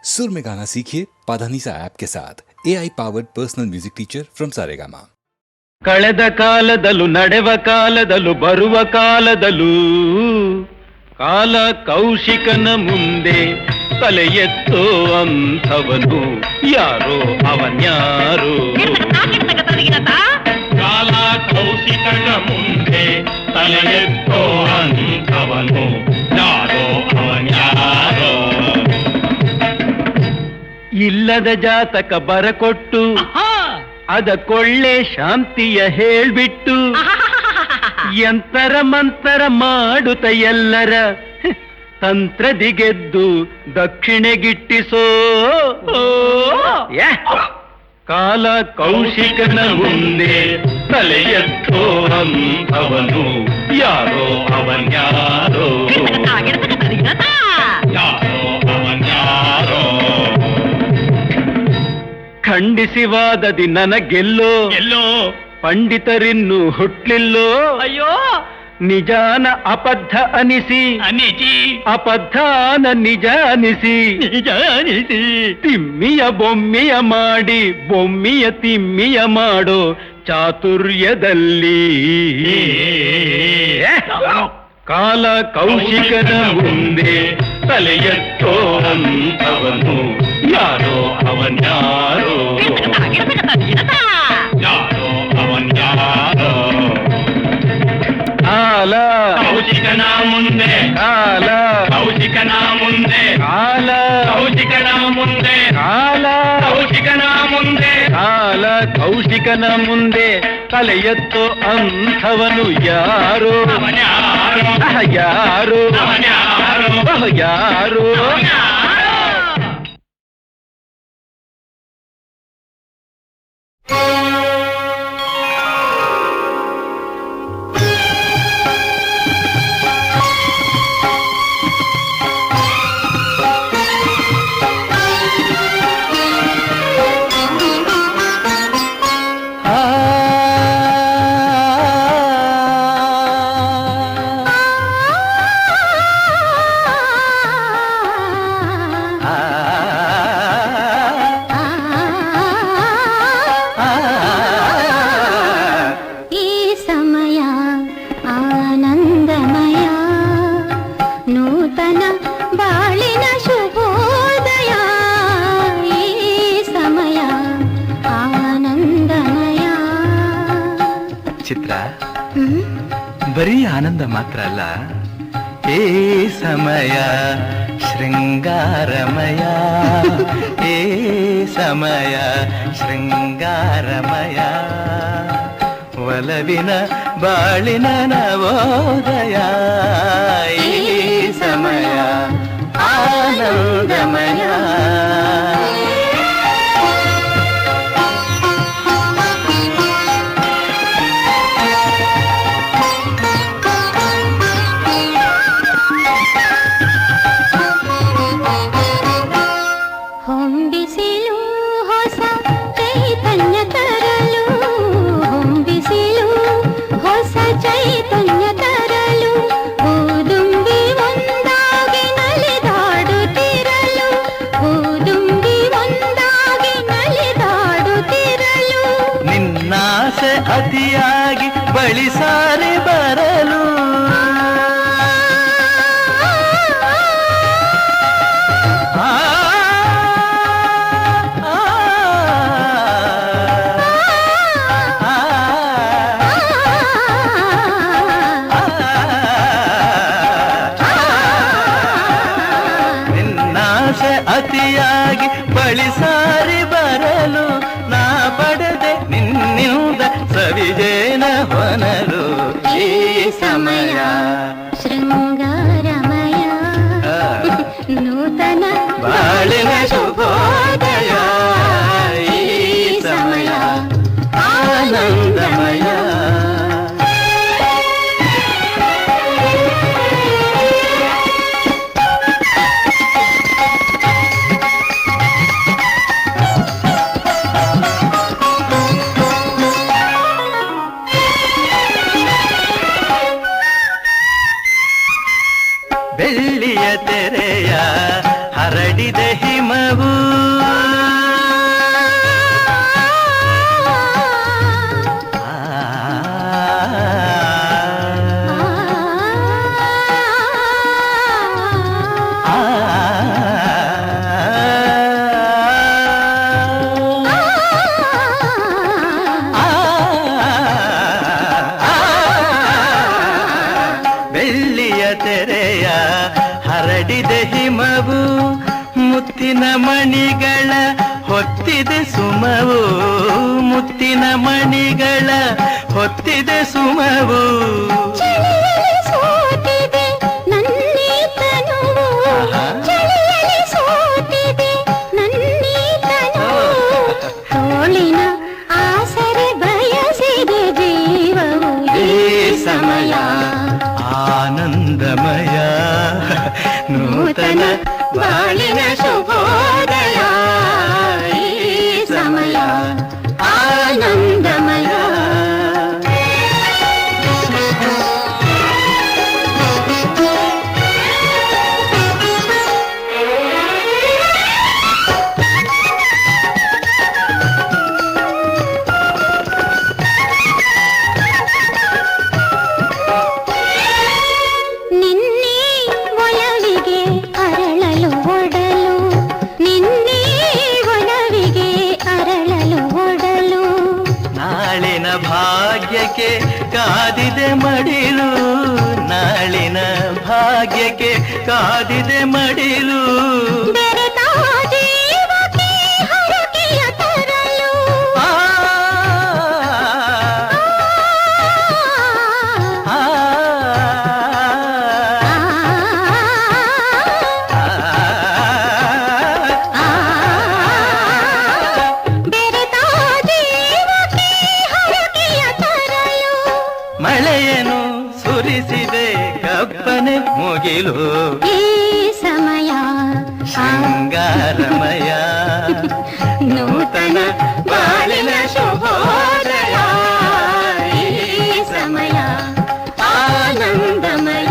सुर में गाना सीखिए पाधानीसा ऐप के साथ AI powered personal music teacher from Saregama. ಕಳೆದ ಕಾಲದಲ್ಲೂ ನಡೆವ ಕಾಲದಲ್ಲೂ ಬರುವ ಕಾಲದಲ್ಲೂ ಕಾಲ ಕೌಶಿಕನ ಮುಂದೆ ತಲೆ ಎತ್ತೋ ಅಂಥವನು ಯಾರೋ ಅವನ್ಯಾರೋ. ಕಾಲ ಕೌಶಿಕನ ಮುಂದೆ ತಲೆ ಎತ್ತೋ ಅಂಥವನು ಯಾರೋ ಅವನ್ಯಾರೋ. ಇಲ್ಲದ ಜಾತಕ ಬರಕೊಟ್ಟು ಅದಕ್ಕೊಳ್ಳೆ ಶಾಂತಿಯ ಹೇಳ್ಬಿಟ್ಟು ಯಂತರ ಮಂತರ ಮಾಡುತ್ತ ಎಲ್ಲರ ತಂತ್ರದಿಗೆದ್ದು ದಕ್ಷಿಣೆಗಿಟ್ಟಿಸೋ ಕಾಲ ಕೌಶಿಕನ ಮುಂದೆ ತಲೆ ಎತ್ತೋ ಅಂಥವನು ಯಾರೋ ಅವನ್ಯಾರೋ. ಯಾರೋ ಅವನ್ಯಾರೋ. ಖಂಡಿಸಿ ವಾದದಿ ನನಗೆಲ್ಲೋ ಎಲ್ಲೋ ಪಂಡಿತರಿನ್ನು ಹುಟ್ಲಿಲ್ಲೋ. ಅಯ್ಯೋ ನಿಜಾನ ಅಬದ್ಧ ಅನಿಸಿ ಅನಿಸಿ ಅಬದ್ಧಾನ ನಿಜ ಅನಿಸಿ ನಿಜ ಅನಿಸಿ ತಿಮ್ಮಿಯ ಬೊಮ್ಮಿಯ ಮಾಡಿ ಬೊಮ್ಮಿಯ ತಿಮ್ಮಿಯ ಮಾಡೋ ಚಾತುರ್ಯದಲ್ಲಿ ಕಾಲ ಕೌಶಿಕನ ಮುಂದೆ ತಲೆ ಎತ್ತೋ ಅಂಥವನು ಯಾರೋ ಅವನ್ಯಾರೋ. ಯಾರೋ ಅವನ್ಯಾರೋ. ಕಾಲ ಕೌಶಿಕನ ಮುಂದೆ ಕಾಲ ಕೌಶಿಕನ ಮುಂದೆ ಕಾಲ ಕೌಶಿಕನ ಮುಂದೆ ಕಾಲ ಕೌಶಿಕನ ಮುಂದೆ ಕಾಲ ಕೌಶಿಕನ ಮುಂದೆ ತಲೆ ಎತ್ತೋ ಅಂಥವನು ಯಾರೋ ಅವನ್ಯಾರೋ. ಯಾರೋ ಅವನ್ಯಾರೋ. ಯಾರೋ. ಚಿತ್ರ ಬರೀ ಆನಂದ ಮಾತ್ರ ಅಲ್ಲ, ಏ ಸಮಯ ಶೃಂಗಾರಮಯ, ಏ ಸಮಯ ಶೃಂಗಾರಮಯ, ಒಲವಿನ ಬಾಳಿನ ನವೋದಯ, ಈ ಸಮಯ ಆನಂದಮಯ. ಅತಿಯಾಗಿ ಬಳಿ ಸಾರಿ ಬರಲು ನಿನ್ನಾಸೆ ಅತಿಯಾಗಿ ಬಳಿ ಸಾರಿ ಬರಲು ನಾ ಪಡೆದೆ ನಿನ್ನಿಂದ ಸವಿಜೇನ ಹೊನಲು, ಈ ಸಮಯ ಶೃಂಗಾರಮಯ, ನೂತನ ಬಾಳಿನ ಶುಭೋದಯ, ಈ ಸಮಯ ಆನಂದಮಯ. ಹಿಮವು ತೆರೆಯ ಹರಡಿದೆ ಹಿಮವು ಮುತ್ತಿನ ಮಣಿಗಳ ಹೊತ್ತಿದೆ ಸುಮವು ಮುತ್ತಿನ ಮಣಿಗಳ ಹೊತ್ತಿದೆ ಸುಮವು ಸೋತಿದೆ ನನ್ನಿ ತನುವು ಸೋತಿದೆ ನನ್ನಿ ತನುವು ತೋಳಿನ ಆಸರೆ ಬಯಸಿದೆ ಜೀವವು ಈ ಸಮಯ ಆನಂದಮಯ ನೂತನ ಬಾಳಿನ ಶುಭೋದಯ ಈ ಸಮಯ ಆನಂದಮಯ ಭಾಗ್ಯಕ್ಕೆ ಕಾದಿದೆ ಮಡಿಲು ನಾಳಿನ ಭಾಗ್ಯಕ್ಕೆ ಕಾದಿದೆ ಮಡಿಲು ಮಳೆಯನ್ನು ಸುರಿಸಿದೆ ಕಪ್ಪನೆ ಮುಗಿಲು ಈ ಸಮಯ ಶೃಂಗಾರಮಯ ನೂತನ ಬಾಳಿನ ಶುಭೋದಯ ಈ ಸಮಯ ಆನಂದಮಯ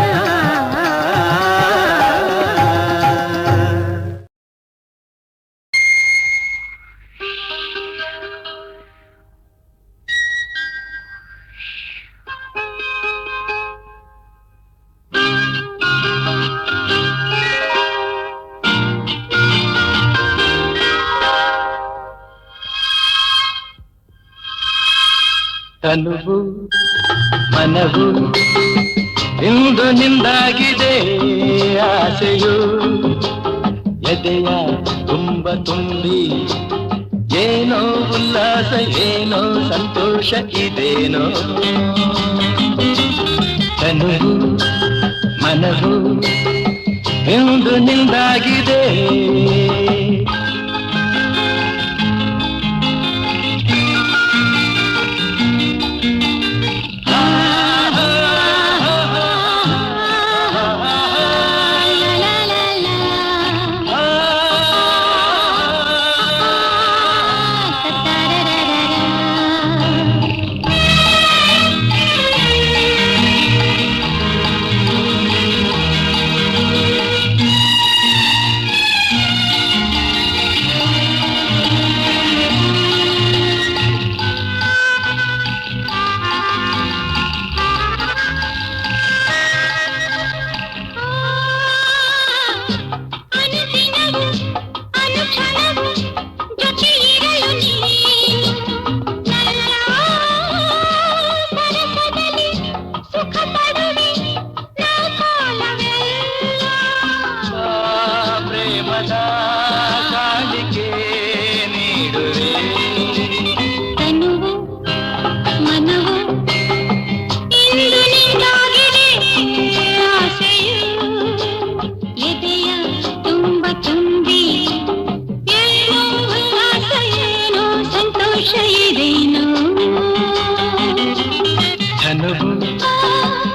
ತನುವು ಮನವು ಇಂದು ನಿಂದಾಗಿದೆ ಆಸೆಯು ಎದೆಯ ತುಂಬ ತುಂಬಿ ಏನೋ ಉಲ್ಲಾಸ ಏನೋ ಸಂತೋಷ ಇದೇನೋ ತನುವು ಮನವು ಇಂದು ನಿಂದಾಗಿದೆ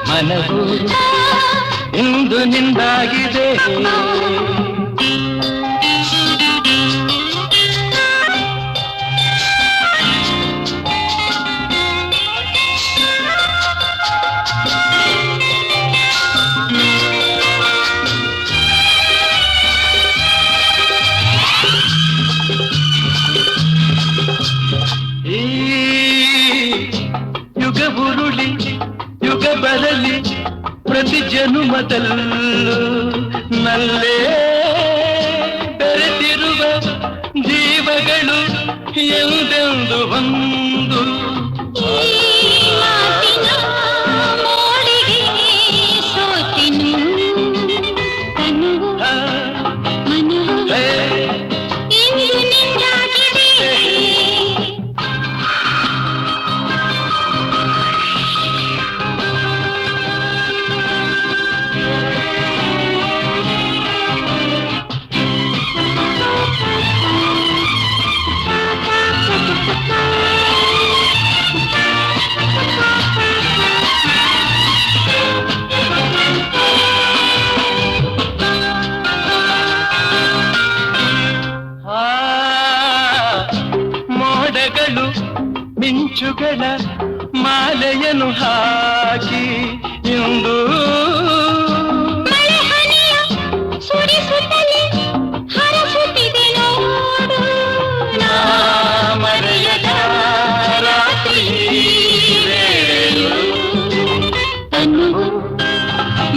ಮನವು ಇಂದು ನಿಂದಾಗಿದೆ ಎಂದೆಂದು ಒಂದು ಮಾತಿನ ಮೋಡಿಗೆ ಸೋತೆನು ತನುವು ಮನವು ಇಂದು ನಿಂದಾಗಿದೆ ಮೋಡಗಳು ಮಿಂಚುಗಳ ಮಾಲೆಯನ್ನು ಹಾಕಿ ಇಂದು ಮಳೆ ಹನಿಯ ಸುರಿಸುತ್ತಲೇ ಹರಸುತ್ತಿದೆ ನೋಡು ನಾ ಮರೆಯದ ರಾತ್ರಿ ವೇಳೆಯು ತನುವು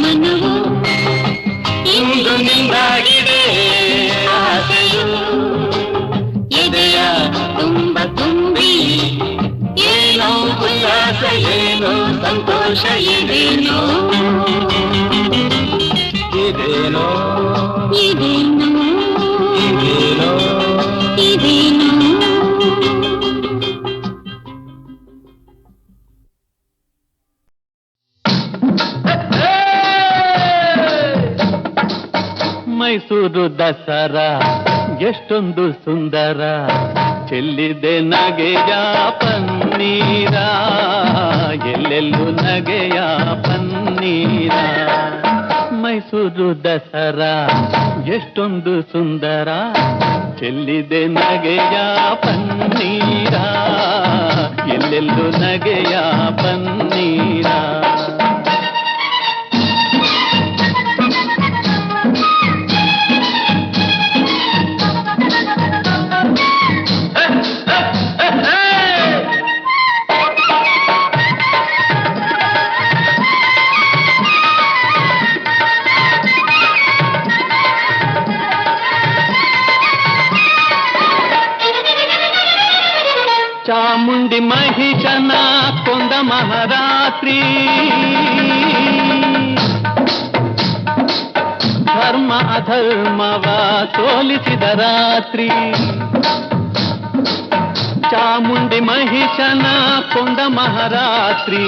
ಮನವು ಇಂದು ನಿಂದಾಗಿದೆ ಆಸೆಯು ಎದೆಯ ತುಂಬ ತುಂಬಿ ಏನೋ ಉಲ್ಲಾಸ ಏನೋ ಸಂತೋಷ ಇದೇನೋ ಇದೇನೋ ಇದೇನು ಇದೇನೋ ಇದೇನು ಮೈಸೂರು ದಸರಾ ಎಷ್ಟೊಂದು ಸುಂದರ ಚೆಲ್ಲಿದೆ ನಗೆಯ ಪನ್ನೀರ ಎಲ್ಲೆಲ್ಲೂ ನಗೆಯ ಪನ್ನೀರ ಮೈಸೂರು ದಸರಾ ಎಷ್ಟೊಂದು ಸುಂದರ ಚೆಲ್ಲಿದೆ ನಗೆಯ ಪನ್ನೀರ ಎಲ್ಲೆಲ್ಲೂ ನಗೆಯ ಪನ್ನೀರ ಚಾಮುಂಡಿ ಮಹಿಷನ ಕೊಂದ ಮಹಾರಾತ್ರಿ ಧರ್ಮ ಅಧರ್ಮವ ಸೋಲಿಸಿದ ರಾತ್ರಿ ಚಾಮುಂಡಿ ಮಹಿಷನ ಕೊಂದ ಮಹಾರಾತ್ರಿ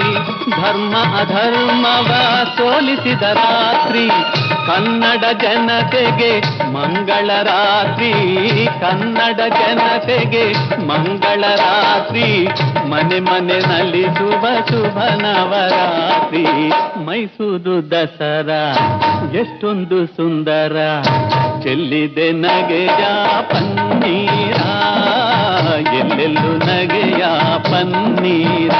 ಧರ್ಮ ಅಧರ್ಮವ ಸೋಲಿಸಿದ ರಾತ್ರಿ ಕನ್ನಡ ಜನತೆಗೆ ಮಂಗಳ ರಾತ್ರಿ ಕನ್ನಡ ಜನತೆಗೆ ಮಂಗಳ ರಾತ್ರಿ ಮನೆ ಮನೆ ನಲಿಸುವ ಶುಭ ನವರಾತ್ರಿ ಮೈಸೂರು ದಸರಾ ಎಷ್ಟೊಂದು ಸುಂದರ ಚೆಲ್ಲಿದೆ ನಗೆಯ ಪನ್ನೀರ ಎಲ್ಲೆಲ್ಲೂ ನಗೆಯ ಪನ್ನೀರ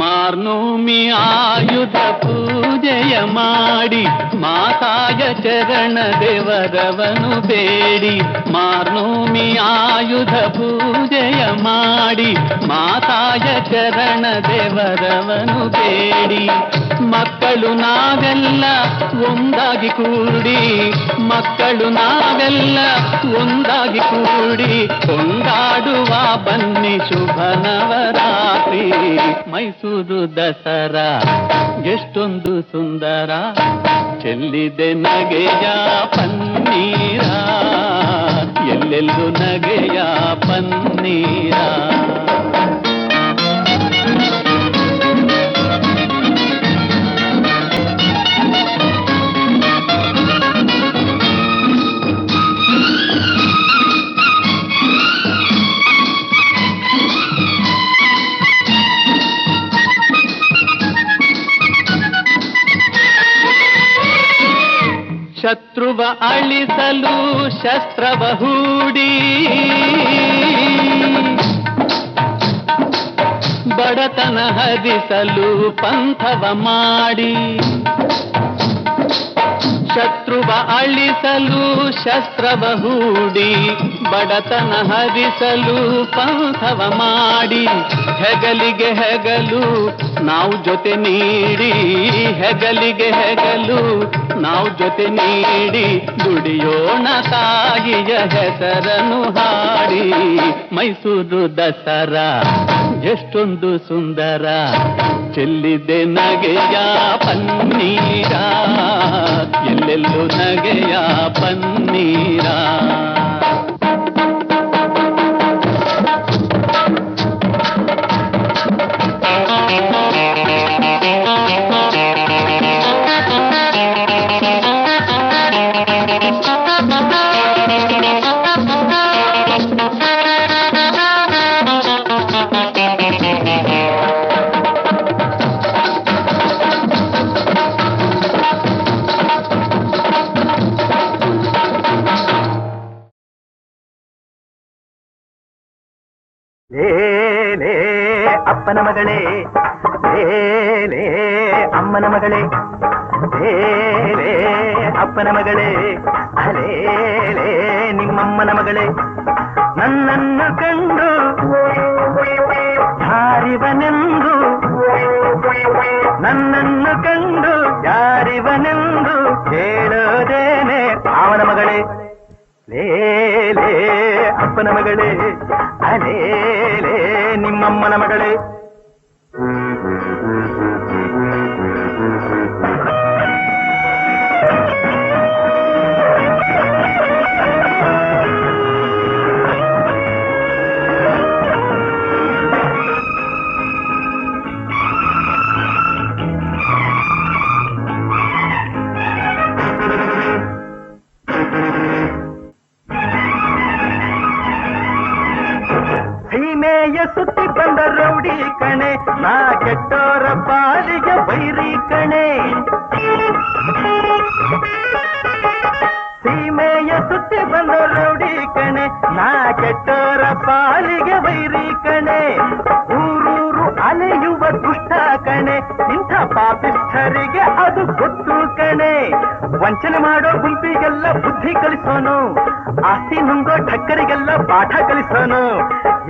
ಮಾರ್ನೋಮಿ ಆಯುಧ ಪೂಜೆಯ ಮಾಡಿ ಮಾತಾಯ ಚರಣ ದೇವರವನು ಬೇಡಿ ಮಾರ್ನೋಮಿ ಆಯುಧ ಪೂಜೆಯ ಮಾಡಿ ಮಾತಾಯ ಚರಣ ದೇವರವನು ಬೇಡಿ ಮಕ್ಕಳು ನಾವೆಲ್ಲ ಒಂದಾಗಿ ಕೂಡಿ ಮಕ್ಕಳು ನಾವೆಲ್ಲ ಒಂದಾಗಿ ಕೂಡಿ ಕೊಂಡಾಡುವ ಬನ್ನಿ ಶುಭ ನವರಾತ್ರಿ ಮೈಸೂರು ದಸರಾ ಎಷ್ಟೊಂದು ಸುಂದರ ಚೆಲ್ಲಿದೆ ನಗೆಯ ಪನ್ನೀರ ಎಲ್ಲೆಲ್ಲೂ ನಗೆಯ ಪನ್ನೀರ ಶತ್ರುವ ಅಳಿಸಲು ಶಸ್ತ್ರವ ಹೂಡಿ ಬಡತನ ಹರಿಸಲು ಪಂಥವ ಮಾಡಿ ಶತ್ರುವ ಅಳಿಸಲು ಶಸ್ತ್ರವ ಹೂಡಿ ಬಡತನ ಹರಿಸಲು ಪಂಥವ ಮಾಡಿ ಹೆಗಲಿಗೆ ಹೆಗಲು ನಾವು ಜೊತೆ ನೀಡಿ ಹೆಗಲಿಗೆ ಹೆಗಲು ನಾವು ಜೊತೆ ನೀಡಿ ದುಡಿಯೋಣ ತಾಯಿಯ ಹೆಸರನ್ನು ಹಾಡಿ ಮೈಸೂರು ದಸರಾ ಎಷ್ಟೊಂದು ಸುಂದರ ಚೆಲ್ಲಿದೆ ನಗೆಯ ಪನ್ನೀರ ಎಲ್ಲೆಲ್ಲೂ ನಗೆಯ ಪನ್ನೀರ ಲೇ ಅಪ್ಪನ ಮಗಳೇ ಲೇ ಅಮ್ಮನ ಮಗಳೇ ಲೇ ಅಪ್ಪನ ಮಗಳೇ ಅಲೇ ನಿಮ್ಮಮ್ಮನ ಮಗಳೇ ನನ್ನನ್ನು ಕಂಡು ಯಾರಿವನೆಂದು ನನ್ನನ್ನು ಕಂಡು ಯಾರಿವನೆಂದು ಕೇಳೋದೇನೆ ಅವನ ಮಗಳೇ ಲೇ ಅಪ್ಪನ ಮಗಳೇ ಅಲೇ ನಿಮ್ಮಮ್ಮನ ಮಗಳೇ ಸುತ್ತಿ ಬಂದ ರೌಡಿ ಕಣೆ ನಾ ಕೆಟ್ಟೋರ ಪಾಲಿಗೆ ಬೈರಿ ಕಣೆ ಸೀಮೆಯ ಸುತ್ತಿ ಬಂದ ರೌಡಿ ಕಣೆ ನಾ ಕೆಟ್ಟೋರ ಪಾಲಿಗೆ ಬೈರಿ ಕಣೆ ಊರೂರು ಅಲೆಯುವ ದುಷ್ಟ ಕಣೆ ಇಂಥ ಪಾಪಿಷ್ಠರಿಗೆ ಅದು ಗೊತ್ತು ಕಣೆ ವಂಚನೆ ಮಾಡೋ ಗುಂಪಿಗೆಲ್ಲ ಬುದ್ಧಿ ಕಲಿಸೋನು ಆಸ್ತಿ ನುಂಗೋ ಠಕ್ಕರಿಗೆಲ್ಲ ಪಾಠ ಕಲಿಸೋನು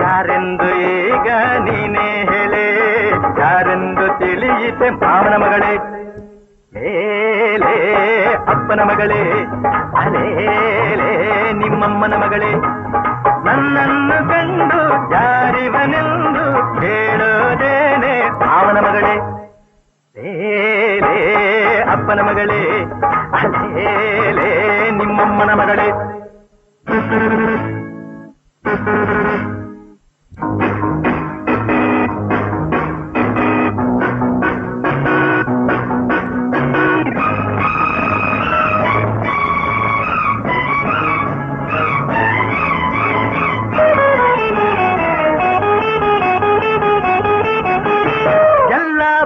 ಯಾರೆಂದು ಈಗ ನೀನೇ ಹೇಳೇ ಯಾರೆಂದು ತಿಳಿಯಿತೆ ಮಾವನ ಮಗಳೇ ಲೇ ಅಪ್ಪನ ಮಗಳೇ ಅಲೇ ನಿಮ್ಮಮ್ಮನ ಮಗಳೇ ನನ್ನನ್ನು ಕಂಡು ಯಾರಿವನೆಂದು ಹೇಳೋದೇನೆ ಮಾವನ ಮಗಳೇ ಲೇ ಅಪ್ಪನ ಮಗಳೇ ಅಲೇ ನಿಮ್ಮಮ್ಮನ ಮಗಳೇ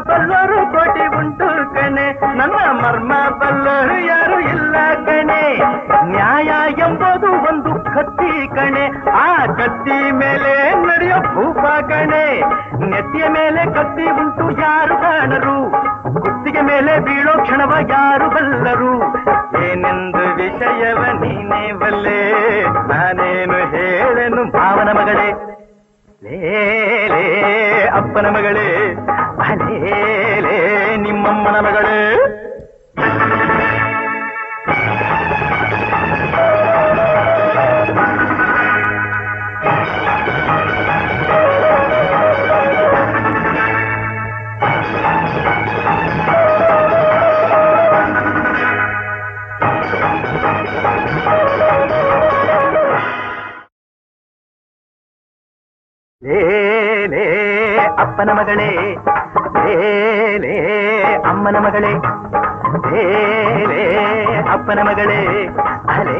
ಬಲ್ಲರು ಕೋಟಿ ಉಂಟು ಕಣೆ ನನ್ನ ಮರ್ಮ ಬಲ್ಲರು ಯಾರು ಇಲ್ಲ ಕಣೆ ನ್ಯಾಯ ಎಂಬುದು ಒಂದು ಕತ್ತಿ ಕಣೆ ಆ ಕತ್ತಿ ಮೇಲೆ ನಡೆಯೋ ಭೂಪ ಕಣೆ ನೆತ್ತಿಯ ಮೇಲೆ ಕತ್ತಿ ಉಂಟು ಯಾರು ಕಾಣರು ಕುತ್ತಿಗೆ ಮೇಲೆ ಬೀಳೋ ಕ್ಷಣವ ಯಾರು ಬಲ್ಲರು ಏನೆಂದು ವಿಷಯವ ನೀನೇ ಬಲ್ಲೆ ನಾನೇನು ಹೇಳನು ಭಾವನ ಮಗಳೇ ಲೇ ಅಪ್ಪನ ಮಗಳೇ ಅಲೇ ನಿಮ್ಮಮ್ಮನ ಮಗಳೇ ಲೇ ಅಪ್ಪನ ಮಗಳೇ ಲೇ ಅಮ್ಮನ ಮಗಳೇ ಲೇ ಅಪ್ಪನ ಮಗಳೇ ಅಲೇ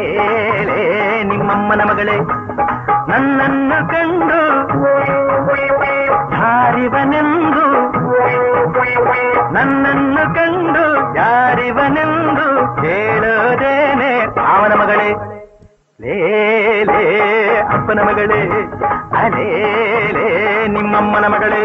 ನಿಮ್ಮಮ್ಮನ ಮಗಳೇ ನನ್ನನ್ನು ಕಂಡು ಯಾರಿವನೆಂದು ನನ್ನನ್ನು ಕಂಡು ಯಾರಿವನೆಂದು ಕೇಳೋದೇನೆ ಅವನ ಮಗಳೇ ಲೇ ಅಪ್ಪನ ಮಗಳೇ ಅಲೇ ನಿಮ್ಮಮ್ಮನ ಮಗಳೇ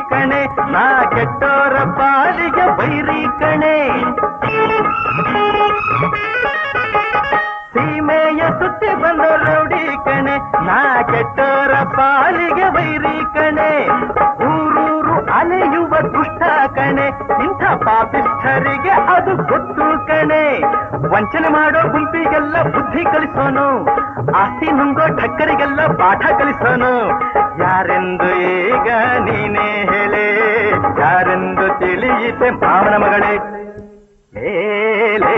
ಕಣೆ ನಾ ಕೆಟ್ಟೋರ ಪಾಲಿಗೆ ವೈರಿ ಕಣೆ ಸೀಮೆಯ ಸುತ್ತಿ ಬಂದ ರೌಡಿ ಕಣೆ ನಾ ಕೆಟ್ಟೋರ ಪಾಲಿಗೆ ವೈರಿ ಕಣೆ ಊರೂರು ಅಲೆಯುವ ದುಷ್ಟ ಕಣೆ ಇಂಥ ಪಾಪಿಷ್ಠರಿಗೆ ಅದು ಗೊತ್ತು ಕಣೆ ವಂಚನೆ ಮಾಡೋ ಗುಂಪಿಗೆಲ್ಲ ಬುದ್ಧಿ ಕಲಿಸೋನು ಆಸ್ತಿ ನುಂಗೋ ಠಕ್ಕರಿಗೆಲ್ಲ ಪಾಠ ಕಲಿಸೋನು ಯಾರೆಂದು ಈಗ ನೀನೇ ಹೇಳೆ ಯಾರೆಂದು ತಿಳಿಯಿತೆ ಮಾವನ ಮಗಳೇ ಲೇಲೇ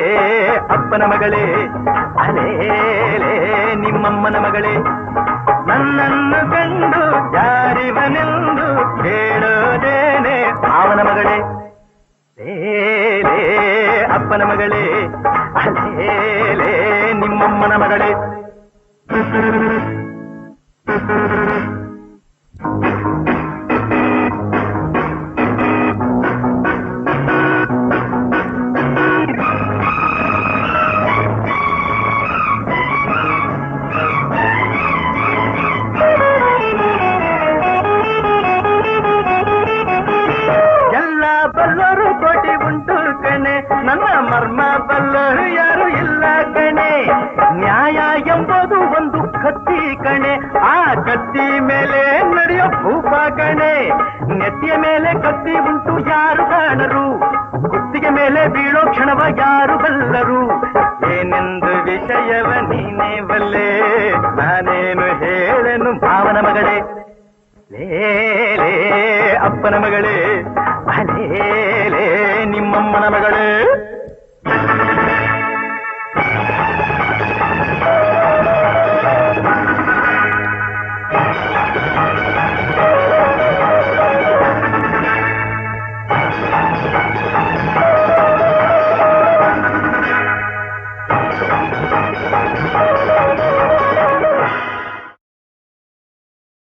ಅಪ್ಪನ ಮಗಳೇ ಅಲೇಲೇ ನಿಮ್ಮಮ್ಮನ ಮಗಳೇ ನನ್ನನ್ನು ಕಂಡು ಜಾರಿವನೆಂದು ಕೇಳೋದೇನೆ ಮಾವನ ಮಗಳೇ ಲೇಲೇ ಅಪ್ಪನ ಮಗಳೇ ಅಲೇಲೇ ನಿಮ್ಮಮ್ಮನ ಮಗಳೇ ಬಲ್ಲರು ಕೋಟಿ ಉಂಟು ಕಣೆ ನನ್ನ ಮರ್ಮ ಬಲ್ಲರು ಯಾರು ಇಲ್ಲ ಕಣೆ ನ್ಯಾಯ ಎಂಬುದು ಒಂದು ಕತ್ತಿ ಕಣೆ ಆ ಕತ್ತಿ ಮೇಲೆ ನಡೆಯೋ ಭೂಪ ಕಣೆ ನೆತ್ತಿಯ ಮೇಲೆ ಕತ್ತಿ ಉಂಟು ಯಾರು ಕಾಣರು ಕುತ್ತಿಗೆ ಮೇಲೆ ಬೀಳೋ ಕ್ಷಣವ ಯಾರು ಬಲ್ಲರು ಏನೆಂದು ವಿಷಯವ ನೀನೇ ಬಲ್ಲೆ ನಾನೇನು ಹೇಳನು ಭಾವನ ಮಗಳೇ ಲೇಲೇ ಅಪ್ಪನ ಮಗಳೇ ಅಲೇಲೇ ನಿಮ್ಮಮ್ಮನ ಮಗಳೇ